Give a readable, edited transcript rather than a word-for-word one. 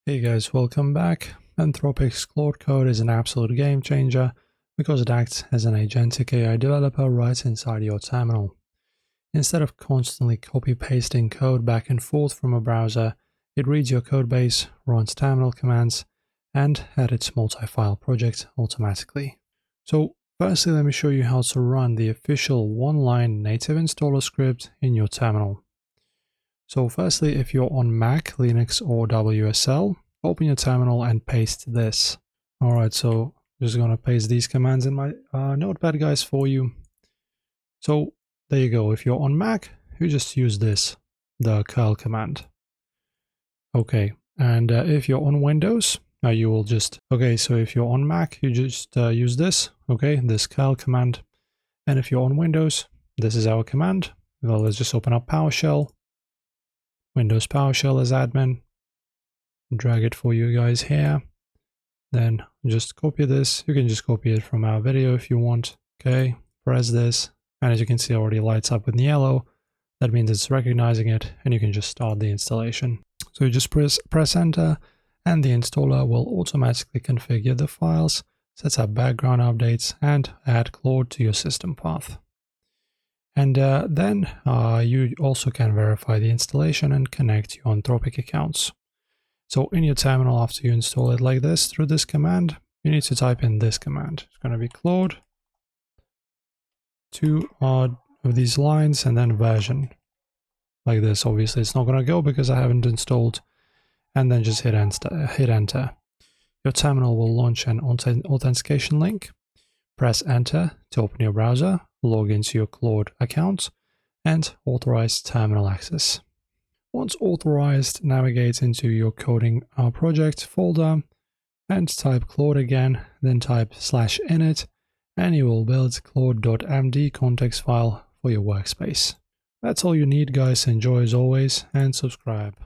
Hey guys, welcome back. Anthropic's Claude Code is an absolute game changer because it acts as an agentic AI developer right inside your terminal. Instead of constantly copy-pasting code back and forth from a browser, it reads your codebase, runs terminal commands, and edits multi-file projects automatically. So firstly, let me show you how to run the official one-line native installer script in your terminal. So firstly, if you're on Mac, Linux, or WSL, open your terminal and paste this. Alright, so I'm just gonna paste these commands in my notepad, guys, for you. So there you go. If you're on Mac, you just use this, the curl command. Okay, and if you're on Windows, you will just, so if you're on Mac, you just use this, this curl command. And if you're on Windows, this is our command. Well, let's just open up PowerShell. Windows PowerShell as admin, drag it for you guys here, then just copy this. You can just copy it from our video if you want. Okay, press this, and as you can see, it already lights up with yellow. That means it's recognizing it, and you can just start the installation. So you just press enter, and the installer will automatically configure the files, set up background updates, and add Claude to your system path. And then you also can verify the installation and connect your Anthropic accounts. So in your terminal, after you install it like this through this command, you need to type in this command. It's going to be Claude, 2 of these lines, and then version. Like this. Obviously, it's not going to go because I haven't installed. And then just hit enter. Your terminal will launch an authentication link. Press enter to open your browser, log into your Claude account, and authorize terminal access. Once authorized, navigate into your coding project folder and type Claude again, then type /init, and you will build claude.md context file for your workspace. That's all you need, guys. Enjoy as always, and subscribe.